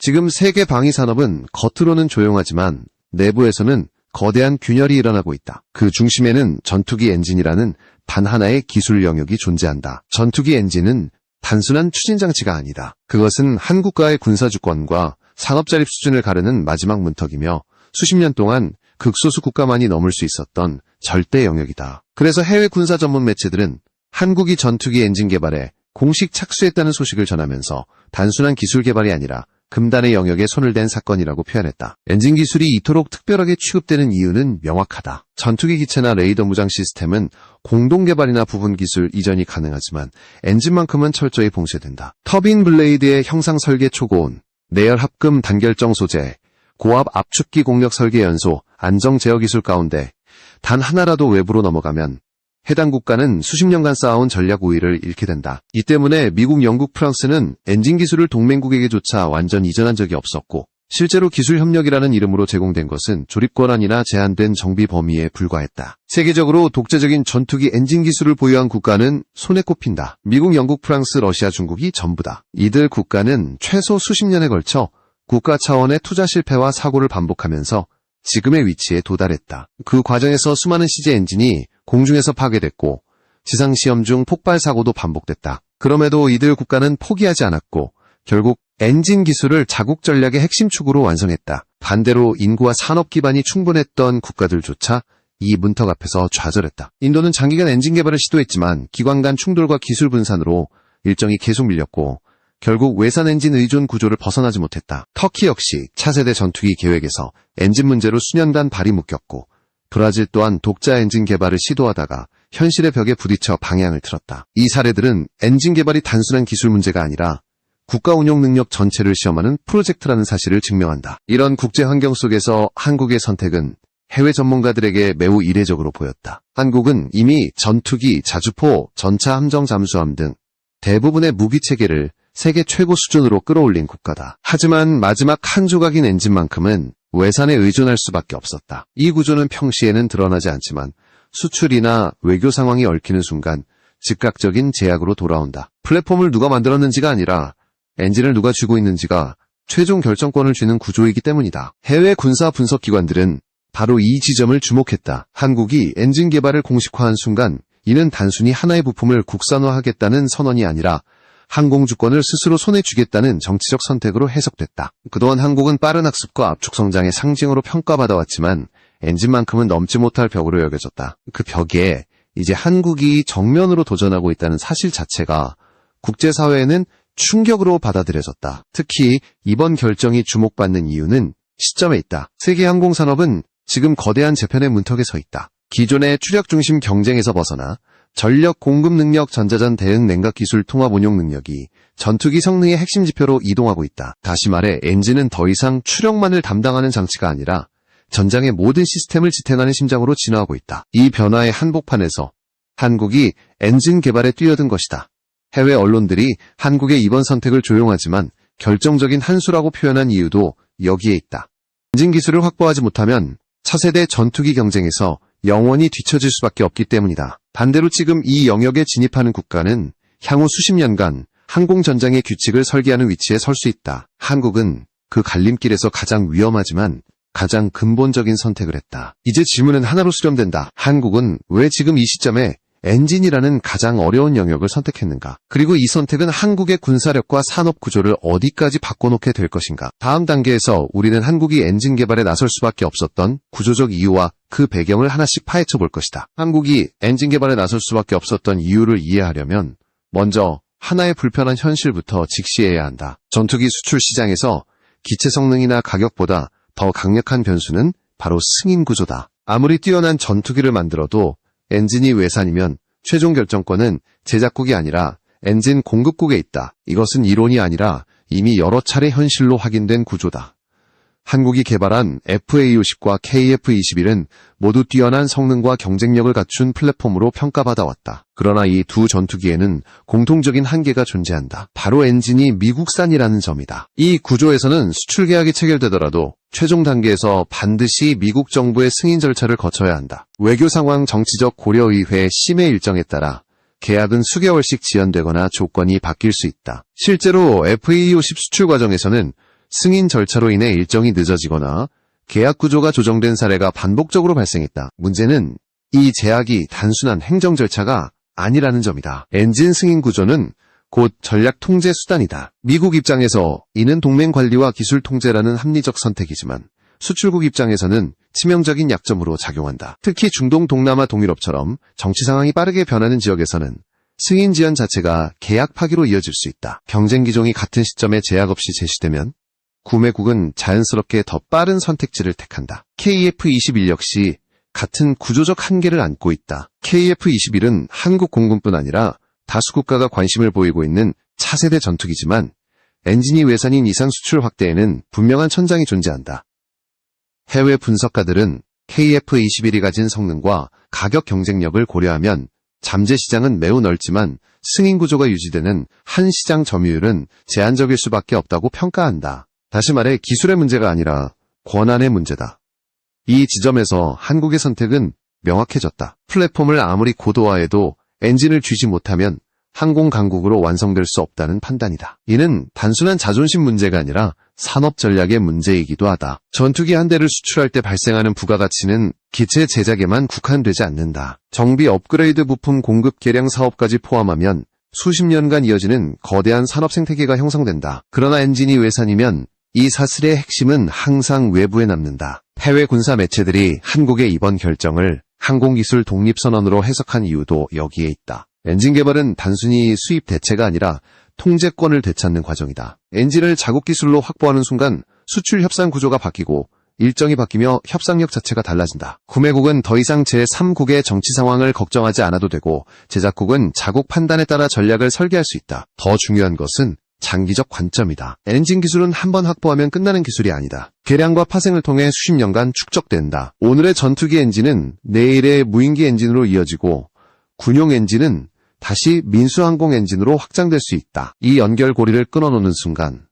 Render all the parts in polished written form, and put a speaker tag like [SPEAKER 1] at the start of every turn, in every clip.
[SPEAKER 1] 지금 세계 방위 산업은 겉으로는 조용하지만 내부에서는 거대한 균열이 일어나고 있다. 그 중심에는 전투기 엔진이라는 단 하나의 기술 영역이 존재한다. 전투기 엔진은 단순한 추진장치가 아니다. 그것은 한 국가의 군사주권과 산업자립 수준을 가르는 마지막 문턱이며 수십 년 동안 극소수 국가만이 넘을 수 있었던 절대 영역이다. 그래서 해외 군사 전문 매체들은 한국이 전투기 엔진 개발에 공식 착수했다는 소식을 전하면서 단순한 기술 개발이 아니라 금단의 영역에 손을 댄 사건이라고 표현했다. 엔진 기술이 이토록 특별하게 취급되는 이유는 명확하다. 전투기 기체나 레이더 무장 시스템은 공동 개발이나 부분 기술 이전이 가능하지만 엔진만큼은 철저히 봉쇄된다. 터빈 블레이드의 형상 설계 초고온, 내열 합금 단결정 소재, 고압 압축기 공력 설계 연소, 안정 제어 기술 가운데 단 하나라도 외부로 넘어가면 해당 국가는 수십 년간 쌓아온 전략 우위를 잃게 된다. 이 때문에 미국, 영국, 프랑스는 엔진 기술을 동맹국에게조차 완전 이전한 적이 없었고 실제로 기술 협력이라는 이름으로 제공된 것은 조립 권한이나 제한된 정비 범위에 불과했다. 세계적으로 독자적인 전투기 엔진 기술을 보유한 국가는 손에 꼽힌다. 미국, 영국, 프랑스, 러시아, 중국이 전부다. 이들 국가는 최소 수십 년에 걸쳐 국가 차원의 투자 실패와 사고를 반복하면서 지금의 위치에 도달했다. 그 과정에서 수많은 CJ 엔진이 공중에서 파괴됐고 지상시험 중 폭발 사고도 반복됐다. 그럼에도 이들 국가는 포기하지 않았고 결국 엔진 기술을 자국 전략의 핵심 축으로 완성했다. 반대로 인구와 산업 기반이 충분했던 국가들조차 이 문턱 앞에서 좌절했다. 인도는 장기간 엔진 개발을 시도했지만 기관 간 충돌과 기술 분산으로 일정이 계속 밀렸고 결국 외산 엔진 의존 구조를 벗어나지 못했다. 터키 역시 차세대 전투기 계획에서 엔진 문제로 수년간 발이 묶였고 브라질 또한 독자 엔진 개발을 시도하다가 현실의 벽에 부딪혀 방향을 틀었다. 이 사례들은 엔진 개발이 단순한 기술 문제가 아니라 국가 운용 능력 전체를 시험하는 프로젝트라는 사실을 증명한다. 이런 국제 환경 속에서 한국의 선택은 해외 전문가들에게 매우 이례적으로 보였다. 한국은 이미 전투기, 자주포, 전차 함정 잠수함 등 대부분의 무기 체계를 세계 최고 수준으로 끌어올린 국가다. 하지만 마지막 한 조각인 엔진만큼은 외산에 의존할 수밖에 없었다. 이 구조는 평시에는 드러나지 않지만 수출이나 외교 상황이 얽히는 순간 즉각적인 제약으로 돌아온다. 플랫폼을 누가 만들었는지가 아니라 엔진을 누가 쥐고 있는지가 최종 결정권을 쥐는 구조이기 때문이다. 해외 군사 분석 기관들은 바로 이 지점을 주목했다. 한국이 엔진 개발을 공식화한 순간 이는 단순히 하나의 부품을 국산화하겠다는 선언이 아니라 항공주권을 스스로 손에 쥐겠다는 정치적 선택으로 해석됐다. 그동안 한국은 빠른 학습과 압축 성장의 상징으로 평가받아왔지만 엔진만큼은 넘지 못할 벽으로 여겨졌다. 그 벽에 이제 한국이 정면으로 도전하고 있다는 사실 자체가 국제사회에는 충격으로 받아들여졌다. 특히 이번 결정이 주목받는 이유는 시점에 있다. 세계 항공산업은 지금 거대한 재편의 문턱에 서 있다. 기존의 추력 중심 경쟁에서 벗어나 전력 공급 능력, 전자전 대응 냉각 기술 통합 운용 능력이 전투기 성능의 핵심 지표로 이동하고 있다. 다시 말해 엔진은 더 이상 추력만을 담당하는 장치가 아니라 전장의 모든 시스템을 지탱하는 심장으로 진화하고 있다. 이 변화의 한복판에서 한국이 엔진 개발에 뛰어든 것이다. 해외 언론들이 한국의 이번 선택을 조용하지만 결정적인 한 수라고 표현한 이유도 여기에 있다. 엔진 기술을 확보하지 못하면 차세대 전투기 경쟁에서 영원히 뒤처질 수밖에 없기 때문이다. 반대로 지금 이 영역에 진입하는 국가는 향후 수십 년간 항공전장의 규칙을 설계하는 위치에 설 수 있다. 한국은 그 갈림길에서 가장 위험하지만 가장 근본적인 선택을 했다. 이제 질문은 하나로 수렴된다. 한국은 왜 지금 이 시점에 엔진이라는 가장 어려운 영역을 선택했는가? 그리고 이 선택은 한국의 군사력과 산업 구조를 어디까지 바꿔놓게 될 것인가? 다음 단계에서 우리는 한국이 엔진 개발에 나설 수밖에 없었던 구조적 이유와 그 배경을 하나씩 파헤쳐 볼 것이다. 한국이 엔진 개발에 나설 수밖에 없었던 이유를 이해하려면 먼저 하나의 불편한 현실부터 직시해야 한다. 전투기 수출 시장에서 기체 성능이나 가격보다 더 강력한 변수는 바로 승인 구조다. 아무리 뛰어난 전투기를 만들어도 엔진이 외산이면 최종 결정권은 제작국이 아니라 엔진 공급국에 있다. 이것은 이론이 아니라 이미 여러 차례 현실로 확인된 구조다. 한국이 개발한 FA50과 KF21은 모두 뛰어난 성능과 경쟁력을 갖춘 플랫폼으로 평가받아왔다. 그러나 이 두 전투기에는 공통적인 한계가 존재한다. 바로 엔진이 미국산이라는 점이다. 이 구조에서는 수출 계약이 체결되더라도 최종 단계에서 반드시 미국 정부의 승인 절차를 거쳐야 한다. 외교 상황, 정치적 고려의회 심의 일정에 따라 계약은 수개월씩 지연되거나 조건이 바뀔 수 있다. 실제로 FA50 수출 과정에서는 승인 절차로 인해 일정이 늦어지거나 계약 구조가 조정된 사례가 반복적으로 발생했다. 문제는 이 제약이 단순한 행정 절차가 아니라는 점이다. 엔진 승인 구조는 곧 전략 통제 수단이다. 미국 입장에서 이는 동맹 관리와 기술 통제라는 합리적 선택이지만 수출국 입장에서는 치명적인 약점으로 작용한다. 특히 중동, 동남아, 동유럽처럼 정치 상황이 빠르게 변하는 지역에서는 승인 지연 자체가 계약 파기로 이어질 수 있다. 경쟁 기종이 같은 시점에 제약 없이 제시되면 구매국은 자연스럽게 더 빠른 선택지를 택한다. KF-21 역시 같은 구조적 한계를 안고 있다. KF-21은 한국 공군뿐 아니라 다수 국가가 관심을 보이고 있는 차세대 전투기지만 엔진이 외산인 이상 수출 확대에는 분명한 천장이 존재한다. 해외 분석가들은 KF-21이 가진 성능과 가격 경쟁력을 고려하면 잠재 시장은 매우 넓지만 승인 구조가 유지되는 한 시장 점유율은 제한적일 수밖에 없다고 평가한다. 다시 말해 기술의 문제가 아니라 권한의 문제다. 이 지점에서 한국의 선택은 명확해졌다. 플랫폼을 아무리 고도화해도 엔진을 쥐지 못하면 항공 강국으로 완성될 수 없다는 판단이다. 이는 단순한 자존심 문제가 아니라 산업 전략의 문제이기도 하다. 전투기 한 대를 수출할 때 발생하는 부가가치는 기체 제작에만 국한되지 않는다. 정비 업그레이드 부품 공급 개량 사업까지 포함하면 수십 년간 이어지는 거대한 산업 생태계가 형성된다. 그러나 엔진이 외산이면 이 사슬의 핵심은 항상 외부에 남는다. 해외 군사 매체들이 한국의 이번 결정을 항공기술 독립선언으로 해석한 이유도 여기에 있다. 엔진 개발은 단순히 수입 대체가 아니라 통제권을 되찾는 과정이다. 엔진을 자국 기술로 확보하는 순간 수출 협상 구조가 바뀌고 일정이 바뀌며 협상력 자체가 달라진다. 구매국은 더 이상 제3국의 정치 상황을 걱정하지 않아도 되고 제작국은 자국 판단에 따라 전략을 설계할 수 있다. 더 중요한 것은 장기적 관점이다. 엔진 기술은 한번 확보하면 끝나는 기술이 아니다. 개량과 파생을 통해 수십 년간 축적된다. 오늘의 전투기 엔진은 내일의 무인기 엔진으로 이어지고 군용 엔진은 다시 민수항공 엔진으로 확장될 수 있다. 이 연결고리를 끊어놓는 순간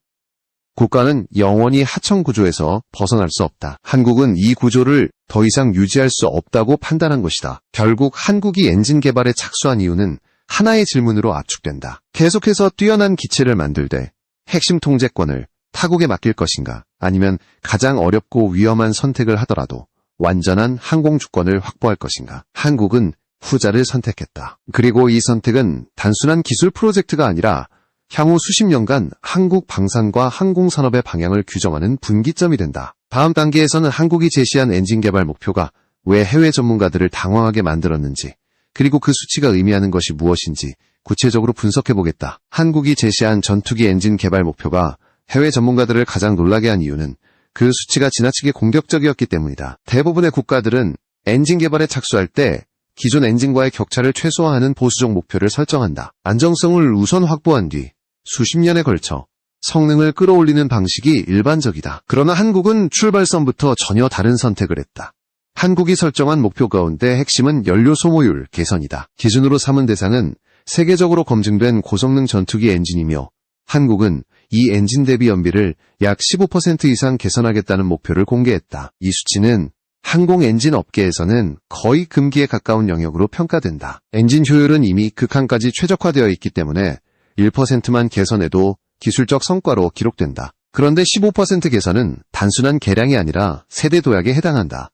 [SPEAKER 1] 국가는 영원히 하청 구조에서 벗어날 수 없다. 한국은 이 구조를 더 이상 유지할 수 없다고 판단한 것이다. 결국 한국이 엔진 개발에 착수한 이유는 하나의 질문으로 압축된다. 계속해서 뛰어난 기체를 만들되 핵심 통제권을 타국에 맡길 것인가, 아니면 가장 어렵고 위험한 선택을 하더라도 완전한 항공 주권을 확보할 것인가. 한국은 후자를 선택했다. 그리고 이 선택은 단순한 기술 프로젝트가 아니라 향후 수십 년간 한국 방산과 항공산업의 방향을 규정하는 분기점이 된다. 다음 단계에서는 한국이 제시한 엔진 개발 목표가 왜 해외 전문가들을 당황하게 만들었는지, 그리고 그 수치가 의미하는 것이 무엇인지 구체적으로 분석해보겠다. 한국이 제시한 전투기 엔진 개발 목표가 해외 전문가들을 가장 놀라게 한 이유는 그 수치가 지나치게 공격적이었기 때문이다. 대부분의 국가들은 엔진 개발에 착수할 때 기존 엔진과의 격차를 최소화하는 보수적 목표를 설정한다. 안정성을 우선 확보한 뒤 수십 년에 걸쳐 성능을 끌어올리는 방식이 일반적이다. 그러나 한국은 출발선부터 전혀 다른 선택을 했다. 한국이 설정한 목표 가운데 핵심은 연료 소모율 개선이다. 기준으로 삼은 대상은 세계적으로 검증된 고성능 전투기 엔진이며 한국은 이 엔진 대비 연비를 약 15% 이상 개선하겠다는 목표를 공개했다. 이 수치는 항공 엔진 업계에서는 거의 금기에 가까운 영역으로 평가된다. 엔진 효율은 이미 극한까지 최적화되어 있기 때문에 1%만 개선해도 기술적 성과로 기록된다. 그런데 15% 개선은 단순한 개량이 아니라 세대 도약에 해당한다.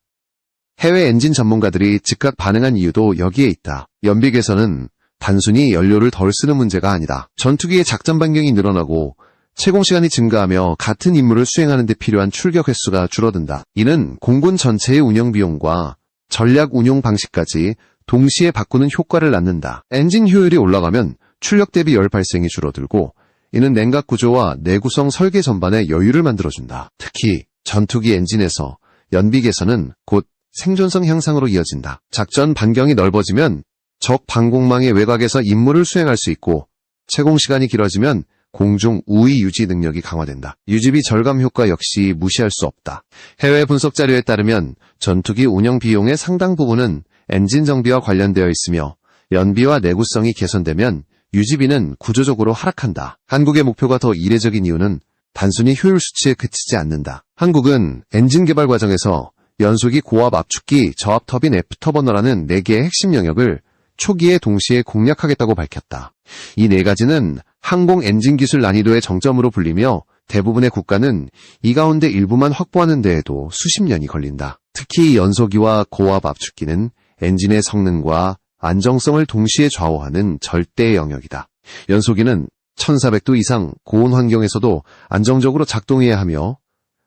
[SPEAKER 1] 해외 엔진 전문가들이 즉각 반응한 이유도 여기에 있다. 연비 개선은 단순히 연료를 덜 쓰는 문제가 아니다. 전투기의 작전 반경이 늘어나고 채공 시간이 증가하며 같은 임무를 수행하는 데 필요한 출격 횟수가 줄어든다. 이는 공군 전체의 운영 비용과 전략 운용 방식까지 동시에 바꾸는 효과를 낳는다. 엔진 효율이 올라가면 출력 대비 열 발생이 줄어들고, 이는 냉각 구조와 내구성 설계 전반에 여유를 만들어준다. 특히 전투기 엔진에서 연비 개선은 곧 생존성 향상으로 이어진다. 작전 반경이 넓어지면 적 방공망의 외곽에서 임무를 수행할 수 있고, 채공 시간이 길어지면 공중 우위 유지 능력이 강화된다. 유지비 절감 효과 역시 무시할 수 없다. 해외 분석 자료에 따르면 전투기 운영 비용의 상당 부분은 엔진 정비와 관련되어 있으며, 연비와 내구성이 개선되면 유지비는 구조적으로 하락한다. 한국의 목표가 더 이례적인 이유는 단순히 효율 수치에 그치지 않는다. 한국은 엔진 개발 과정에서 연소기, 고압, 압축기, 저압 터빈, F터버너라는 4개의 핵심 영역을 초기에 동시에 공략하겠다고 밝혔다. 이 4가지는 항공 엔진 기술 난이도의 정점으로 불리며 대부분의 국가는 이 가운데 일부만 확보하는 데에도 수십 년이 걸린다. 특히 연소기와 고압 압축기는 엔진의 성능과 안정성을 동시에 좌우하는 절대의 영역이다. 연소기는 1400도 이상 고온 환경에서도 안정적으로 작동해야 하며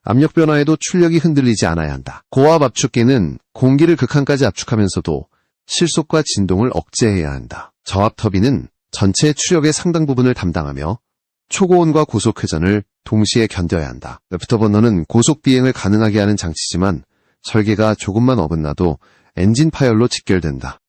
[SPEAKER 1] 압력 변화에도 출력이 흔들리지 않아야 한다. 고압 압축기는 공기를 극한까지 압축하면서도 실속과 진동을 억제해야 한다. 저압 터빈은 전체 추력의 상당 부분을 담당하며 초고온과 고속 회전을 동시에 견뎌야 한다. 애프터버너는 고속 비행을 가능하게 하는 장치지만 설계가 조금만 어긋나도 엔진 파열로 직결된다.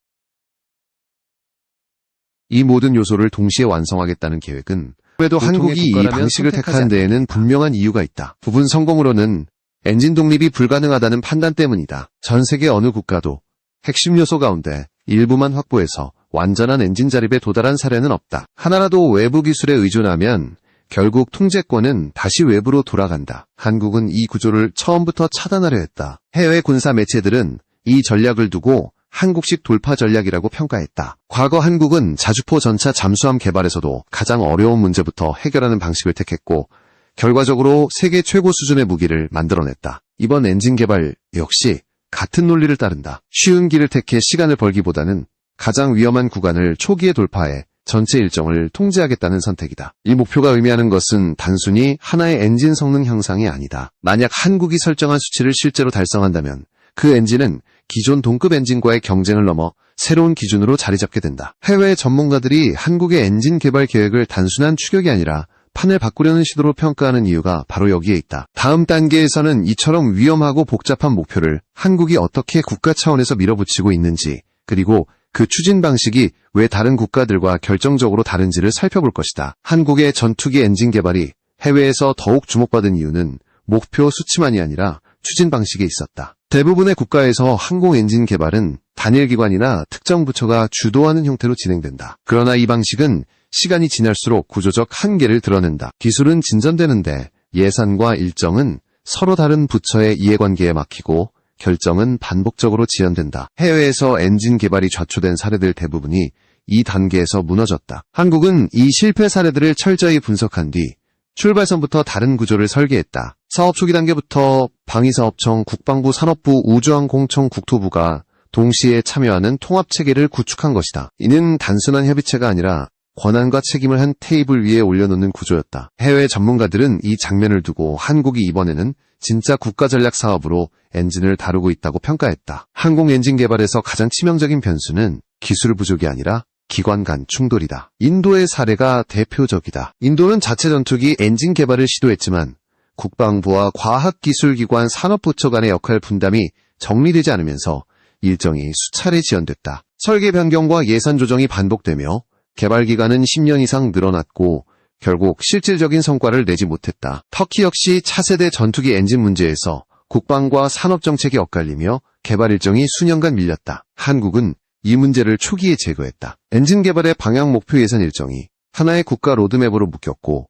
[SPEAKER 1] 이 모든 요소를 동시에 완성하겠다는 계획은 그래도 한국이 이 방식을 택한 데에는 분명한 이유가 있다. 부분 성공으로는 엔진 독립이 불가능하다는 판단 때문이다. 전 세계 어느 국가도 핵심 요소 가운데 일부만 확보해서 완전한 엔진 자립에 도달한 사례는 없다. 하나라도 외부 기술에 의존하면 결국 통제권은 다시 외부로 돌아간다. 한국은 이 구조를 처음부터 차단하려 했다. 해외 군사 매체들은 이 전략을 두고 한국식 돌파 전략이라고 평가했다. 과거 한국은 자주포 전차 잠수함 개발에서도 가장 어려운 문제부터 해결하는 방식을 택했고 결과적으로 세계 최고 수준의 무기를 만들어냈다. 이번 엔진 개발 역시 같은 논리를 따른다. 쉬운 길을 택해 시간을 벌기보다는 가장 위험한 구간을 초기에 돌파해 전체 일정을 통제하겠다는 선택이다. 이 목표가 의미하는 것은 단순히 하나의 엔진 성능 향상이 아니다. 만약 한국이 설정한 수치를 실제로 달성한다면 그 엔진은 기존 동급 엔진과의 경쟁을 넘어 새로운 기준으로 자리 잡게 된다. 해외 전문가들이 한국의 엔진 개발 계획을 단순한 추격이 아니라 판을 바꾸려는 시도로 평가하는 이유가 바로 여기에 있다. 다음 단계에서는 이처럼 위험하고 복잡한 목표를 한국이 어떻게 국가 차원에서 밀어붙이고 있는지, 그리고 그 추진 방식이 왜 다른 국가들과 결정적으로 다른지를 살펴볼 것이다. 한국의 전투기 엔진 개발이 해외에서 더욱 주목받은 이유는 목표 수치만이 아니라 추진 방식에 있었다. 대부분의 국가에서 항공 엔진 개발은 단일 기관이나 특정 부처가 주도하는 형태로 진행된다. 그러나 이 방식은 시간이 지날수록 구조적 한계를 드러낸다. 기술은 진전되는데 예산과 일정은 서로 다른 부처의 이해관계에 막히고 결정은 반복적으로 지연된다. 해외에서 엔진 개발이 좌초된 사례들 대부분이 이 단계에서 무너졌다. 한국은 이 실패 사례들을 철저히 분석한 뒤 출발선부터 다른 구조를 설계했다. 사업 초기 단계부터 방위사업청, 국방부, 산업부, 우주항공청, 국토부가 동시에 참여하는 통합체계를 구축한 것이다. 이는 단순한 협의체가 아니라 권한과 책임을 한 테이블 위에 올려놓는 구조였다. 해외 전문가들은 이 장면을 두고 한국이 이번에는 진짜 국가전략 사업으로 엔진을 다루고 있다고 평가했다. 항공 엔진 개발에서 가장 치명적인 변수는 기술 부족이 아니라 기관 간 충돌이다. 인도의 사례가 대표적이다. 인도는 자체 전투기 엔진 개발을 시도했지만 국방부와 과학기술기관 산업부처 간의 역할 분담이 정리되지 않으면서 일정이 수차례 지연됐다. 설계 변경과 예산 조정이 반복되며 개발 기간은 10년 이상 늘어났고 결국 실질적인 성과를 내지 못했다. 터키 역시 차세대 전투기 엔진 문제에서 국방과 산업정책이 엇갈리며 개발 일정이 수년간 밀렸다. 한국은 이 문제를 초기에 제거했다. 엔진 개발의 방향 목표 예산 일정이 하나의 국가 로드맵으로 묶였고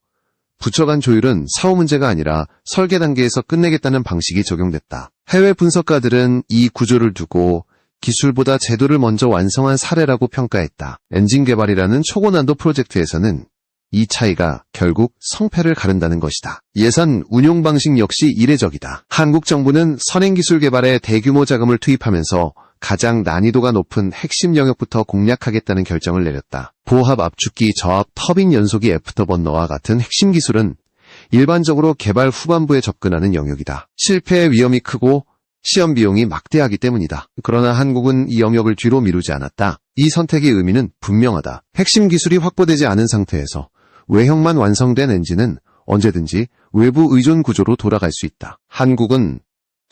[SPEAKER 1] 부처 간 조율은 사후 문제가 아니라 설계 단계에서 끝내겠다는 방식이 적용됐다. 해외 분석가들은 이 구조를 두고 기술보다 제도를 먼저 완성한 사례라고 평가했다. 엔진 개발이라는 초고난도 프로젝트에서는 이 차이가 결국 성패를 가른다는 것이다. 예산 운용 방식 역시 이례적이다. 한국 정부는 선행기술 개발에 대규모 자금을 투입하면서 가장 난이도가 높은 핵심 영역부터 공략하겠다는 결정을 내렸다. 보합 압축기, 저압, 터빈 연소기, 애프터버너와 같은 핵심 기술은 일반적으로 개발 후반부에 접근하는 영역이다. 실패의 위험이 크고 시험 비용이 막대하기 때문이다. 그러나 한국은 이 영역을 뒤로 미루지 않았다. 이 선택의 의미는 분명하다. 핵심 기술이 확보되지 않은 상태에서 외형만 완성된 엔진은 언제든지 외부 의존 구조로 돌아갈 수 있다. 한국은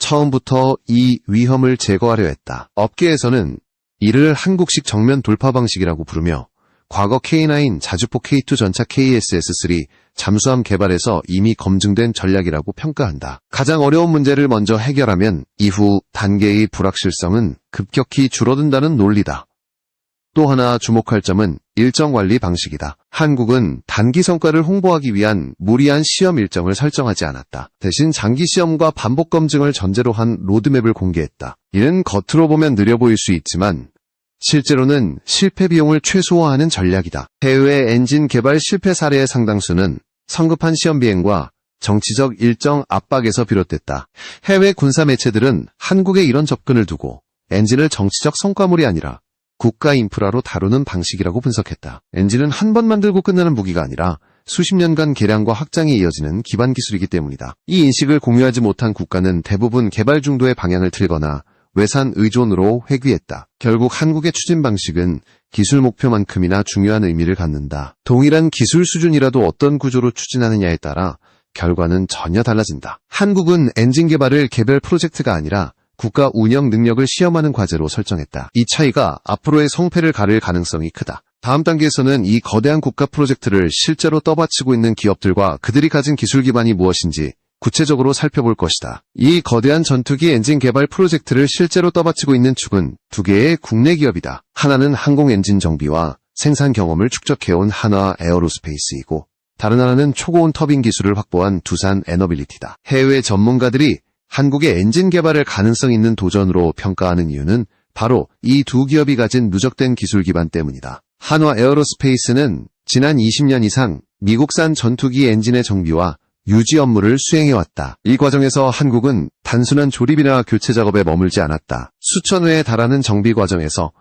[SPEAKER 1] 처음부터 이 위험을 제거하려 했다. 업계에서는 이를 한국식 정면 돌파 방식이라고 부르며 과거 K9, 자주포 K2 전차 KSS-3 잠수함 개발에서 이미 검증된 전략이라고 평가한다. 가장 어려운 문제를 먼저 해결하면 이후 단계의 불확실성은 급격히 줄어든다는 논리다. 또 하나 주목할 점은 일정 관리 방식이다. 한국은 단기 성과를 홍보하기 위한 무리한 시험 일정을 설정하지 않았다. 대신 장기 시험과 반복 검증을 전제로 한 로드맵을 공개했다. 이는 겉으로 보면 느려 보일 수 있지만 실제로는 실패 비용을 최소화하는 전략이다. 해외 엔진 개발 실패 사례의 상당수는 성급한 시험 비행과 정치적 일정 압박에서 비롯됐다. 해외 군사 매체들은 한국의 이런 접근을 두고 엔진을 정치적 성과물이 아니라 국가 인프라로 다루는 방식이라고 분석했다. 엔진은 한 번 만들고 끝나는 무기가 아니라 수십 년간 개량과 확장이 이어지는 기반 기술이기 때문이다. 이 인식을 공유하지 못한 국가는 대부분 개발 중도의 방향을 틀거나 외산 의존으로 회귀했다. 결국 한국의 추진 방식은 기술 목표만큼이나 중요한 의미를 갖는다. 동일한 기술 수준이라도 어떤 구조로 추진하느냐에 따라 결과는 전혀 달라진다. 한국은 엔진 개발을 개별 프로젝트가 아니라 국가 운영 능력을 시험하는 과제로 설정했다. 이 차이가 앞으로의 성패를 가를 가능성이 크다. 다음 단계에서는 이 거대한 국가 프로젝트를 실제로 떠받치고 있는 기업들과 그들이 가진 기술 기반이 무엇인지 구체적으로 살펴볼 것이다. 이 거대한 전투기 엔진 개발 프로젝트를 실제로 떠받치고 있는 축은 두 개의 국내 기업이다. 하나는 항공 엔진 정비와 생산 경험을 축적해온 한화 에어로스페이스이고 다른 하나는 초고온 터빈 기술을 확보한 두산 에너빌리티다. 해외 전문가들이 한국의 엔진 개발을 가능성 있는 도전으로 평가하는 이유는 바로 이 두 기업이 가진 누적된 기술 기반 때문이다. 한화 에어로스페이스는 지난 20년 이상 미국산 전투기 엔진의 정비와 유지 업무를 수행해왔다. 이 과정에서 한국은 단순한 조립이나 교체 작업에 머물지 않았다. 수천 회에 달하는 정비 과정에서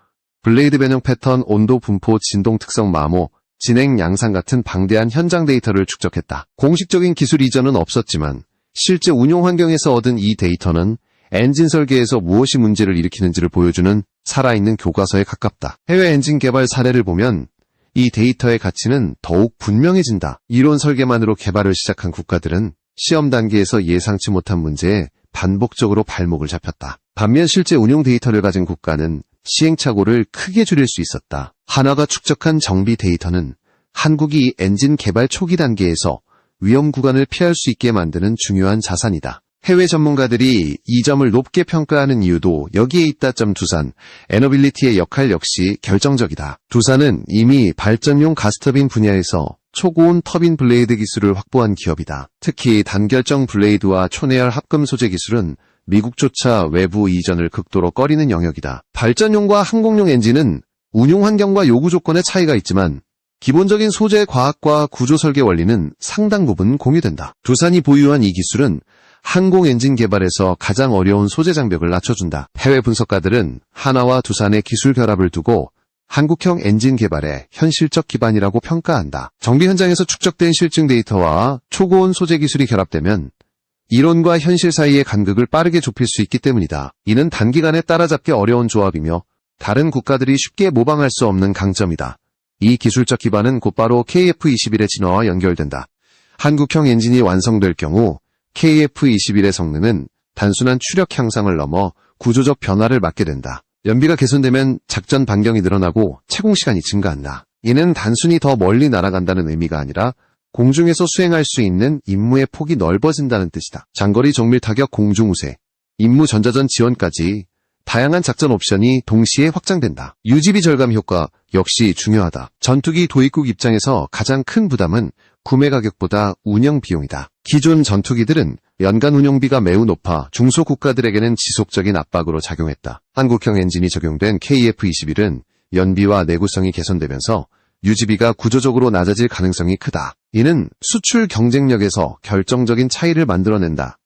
[SPEAKER 1] 블레이드 변형 패턴, 온도 분포, 진동 특성 마모, 진행 양상 같은 방대한 현장 데이터를 축적했다. 공식적인 기술 이전은 없었지만 실제 운용 환경에서 얻은 이 데이터는 엔진 설계에서 무엇이 문제를 일으키는지를 보여주는 살아있는 교과서에 가깝다. 해외 엔진 개발 사례를 보면 이 데이터의 가치는 더욱 분명해진다. 이론 설계만으로 개발을 시작한 국가들은 시험 단계에서 예상치 못한 문제에 반복적으로 발목을 잡혔다. 반면 실제 운용 데이터를 가진 국가는 시행착오를 크게 줄일 수 있었다. 한화가 축적한 정비 데이터는 한국이 엔진 개발 초기 단계에서 위험 구간을 피할 수 있게 만드는 중요한 자산이다. 해외 전문가들이 이 점을 높게 평가하는 이유도 여기에 있다. 두산 에너빌리티의 역할 역시 결정적이다. 두산은 이미 발전용 가스터빈 분야에서 초고온 터빈 블레이드 기술을 확보한 기업이다. 특히 단결정 블레이드와 초내열 합금 소재 기술은 미국조차 외부 이전을 극도로 꺼리는 영역이다. 발전용과 항공용 엔진은 운용 환경과 요구 조건의 차이가 있지만 기본적인 소재 과학과 구조 설계 원리는 상당 부분 공유된다. 두산이 보유한 이 기술은 항공 엔진 개발에서 가장 어려운 소재 장벽을 낮춰준다. 해외 분석가들은 한화와 두산의 기술 결합을 두고 한국형 엔진 개발의 현실적 기반이라고 평가한다. 정비 현장에서 축적된 실증 데이터와 초고온 소재 기술이 결합되면 이론과 현실 사이의 간극을 빠르게 좁힐 수 있기 때문이다. 이는 단기간에 따라잡기 어려운 조합이며 다른 국가들이 쉽게 모방할 수 없는 강점이다. 이 기술적 기반은 곧바로 KF-21의 진화와 연결된다. 한국형 엔진이 완성될 경우 KF-21의 성능은 단순한 추력 향상을 넘어 구조적 변화를 맞게 된다. 연비가 개선되면 작전 반경이 늘어나고 채공 시간이 증가한다. 이는 단순히 더 멀리 날아간다는 의미가 아니라 공중에서 수행할 수 있는 임무의 폭이 넓어진다는 뜻이다. 장거리 정밀 타격 공중우세, 임무 전자전 지원까지 다양한 작전 옵션이 동시에 확장된다. 유지비 절감 효과 역시 중요하다. 전투기 도입국 입장에서 가장 큰 부담은 구매 가격보다 운영 비용이다. 기존 전투기들은 연간 운용비가 매우 높아 중소국가들에게는 지속적인 압박으로 작용했다. 한국형 엔진이 적용된 KF-21은 연비와 내구성이 개선되면서 유지비가 구조적으로 낮아질 가능성이 크다. 이는 수출 경쟁력에서 결정적인 차이를 만들어낸다.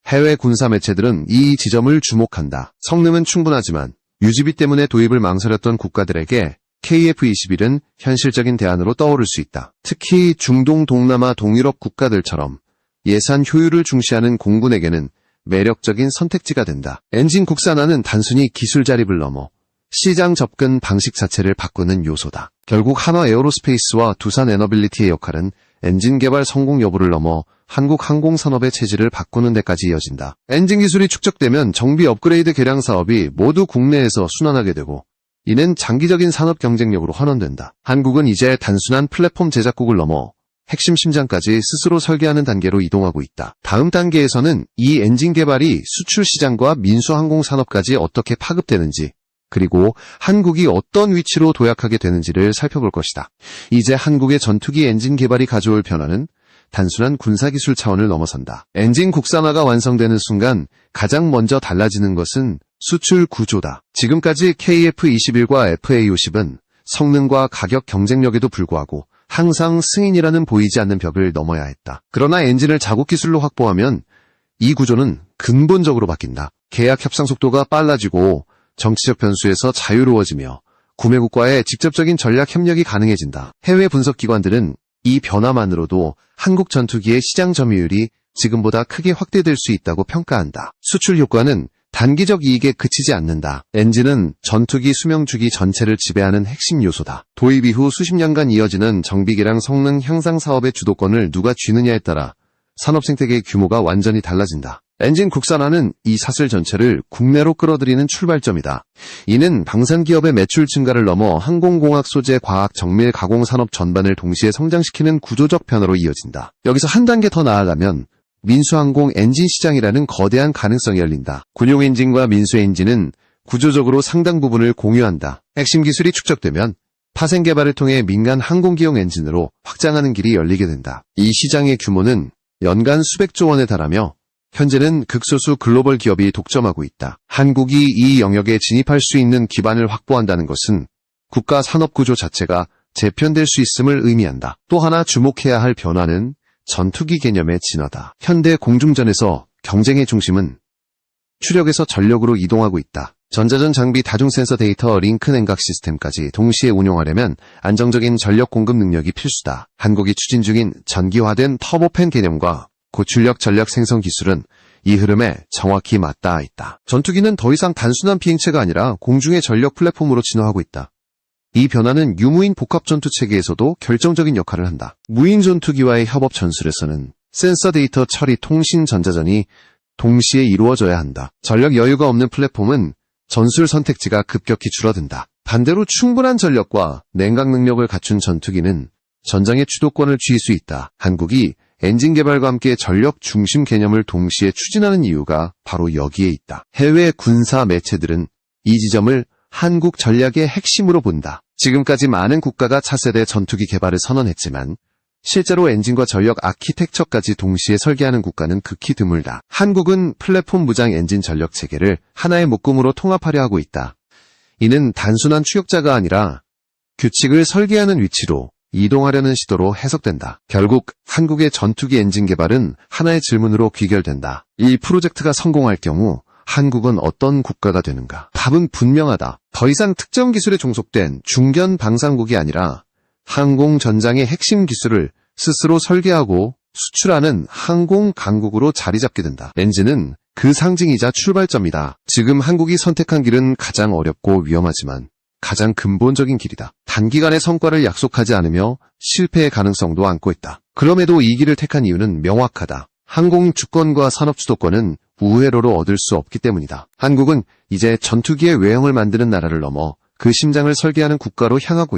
[SPEAKER 1] 해외 군사 매체들은 이 지점을 주목한다. 성능은 충분하지만 유지비 때문에 도입을 망설였던 국가들에게 KF-21은 현실적인 대안으로 떠오를 수 있다. 특히 중동, 동남아, 동유럽 국가들처럼 예산 효율을 중시하는 공군에게는 매력적인 선택지가 된다. 엔진 국산화는 단순히 기술 자립을 넘어 시장 접근 방식 자체를 바꾸는 요소다. 결국 한화 에어로스페이스와 두산 에너빌리티의 역할은 엔진 개발 성공 여부를 넘어 한국 항공산업의 체질을 바꾸는 데까지 이어진다. 엔진 기술이 축적되면 정비 업그레이드 개량 사업이 모두 국내에서 순환하게 되고 이는 장기적인 산업 경쟁력으로 환원된다. 한국은 이제 단순한 플랫폼 제작국을 넘어 핵심 심장까지 스스로 설계하는 단계로 이동하고 있다. 다음 단계에서는 이 엔진 개발이 수출 시장과 민수 항공산업까지 어떻게 파급되는지 그리고 한국이 어떤 위치로 도약하게 되는지를 살펴볼 것이다. 이제 한국의 전투기 엔진 개발이 가져올 변화는 단순한 군사기술 차원을 넘어선다. 엔진 국산화가 완성되는 순간 가장 먼저 달라지는 것은 수출 구조다. 지금까지 KF-21과 FA-50은 성능과 가격 경쟁력에도 불구하고 항상 승인이라는 보이지 않는 벽을 넘어야 했다. 그러나 엔진을 자국 기술로 확보하면 이 구조는 근본적으로 바뀐다. 계약 협상 속도가 빨라지고 정치적 변수에서 자유로워지며 구매국과의 직접적인 전략 협력이 가능해진다. 해외 분석기관들은 이 변화만으로도 한국 전투기의 시장 점유율이 지금보다 크게 확대될 수 있다고 평가한다. 수출 효과는 단기적 이익에 그치지 않는다. 엔진은 전투기 수명주기 전체를 지배하는 핵심 요소다. 도입 이후 수십 년간 이어지는 정비기량 성능 향상 사업의 주도권을 누가 쥐느냐에 따라 산업 생태계의 규모가 완전히 달라진다. 엔진 국산화는 이 사슬 전체를 국내로 끌어들이는 출발점이다. 이는 방산기업의 매출 증가를 넘어 항공공학 소재 과학 정밀 가공 산업 전반을 동시에 성장시키는 구조적 변화로 이어진다. 여기서 한 단계 더 나아가면 민수항공 엔진 시장이라는 거대한 가능성이 열린다. 군용 엔진과 민수 엔진은 구조적으로 상당 부분을 공유한다. 핵심 기술이 축적되면 파생 개발을 통해 민간 항공기용 엔진으로 확장하는 길이 열리게 된다. 이 시장의 규모는 연간 수백조 원에 달하며 현재는 극소수 글로벌 기업이 독점하고 있다. 한국이 이 영역에 진입할 수 있는 기반을 확보한다는 것은 국가 산업 구조 자체가 재편될 수 있음을 의미한다. 또 하나 주목해야 할 변화는 전투기 개념의 진화다. 현대 공중전에서 경쟁의 중심은 추력에서 전력으로 이동하고 있다. 전자전 장비 다중센서 데이터 링크 냉각 시스템까지 동시에 운용하려면 안정적인 전력 공급 능력이 필수다. 한국이 추진 중인 전기화된 터보팬 개념과 고출력 전력 생성 기술은 이 흐름에 정확히 맞닿아 있다. 전투기는 더 이상 단순한 비행체가 아니라 공중의 전력 플랫폼으로 진화하고 있다. 이 변화는 유무인 복합 전투 체계에서도 결정적인 역할을 한다. 무인 전투기와의 협업 전술에서는 센서 데이터 처리 통신 전자전이 동시에 이루어져야 한다. 전력 여유가 없는 플랫폼은 전술 선택지가 급격히 줄어든다. 반대로 충분한 전력과 냉각 능력을 갖춘 전투기는 전장의 주도권을 쥘 수 있다. 한국이 엔진 개발과 함께 전력 중심 개념을 동시에 추진하는 이유가 바로 여기에 있다. 해외 군사 매체들은 이 지점을 한국 전략의 핵심으로 본다. 지금까지 많은 국가가 차세대 전투기 개발을 선언했지만 실제로 엔진과 전력 아키텍처까지 동시에 설계하는 국가는 극히 드물다. 한국은 플랫폼 무장 엔진 전력 체계를 하나의 묶음으로 통합하려 하고 있다. 이는 단순한 추격자가 아니라 규칙을 설계하는 위치로 이동하려는 시도로 해석된다. 결국 한국의 전투기 엔진 개발은 하나의 질문으로 귀결된다. 이 프로젝트가 성공할 경우 한국은 어떤 국가가 되는가? 답은 분명하다. 더 이상 특정 기술에 종속된 중견 방산국이 아니라 항공 전장의 핵심 기술을 스스로 설계하고 수출하는 항공 강국으로 자리 잡게 된다. 엔진은 그 상징이자 출발점이다. 지금 한국이 선택한 길은 가장 어렵고 위험하지만 가장 근본적인 길이다. 단기간에 성과를 약속하지 않으며 실패의 가능성도 안고 있다. 그럼에도 이 길을 택한 이유는 명확하다. 항공 주권과 산업 주도권은 우회로로 얻을 수 없기 때문이다. 한국은 이제 전투기의 외형을 만드는 나라를 넘어 그 심장을 설계하는 국가로 향하고 있다.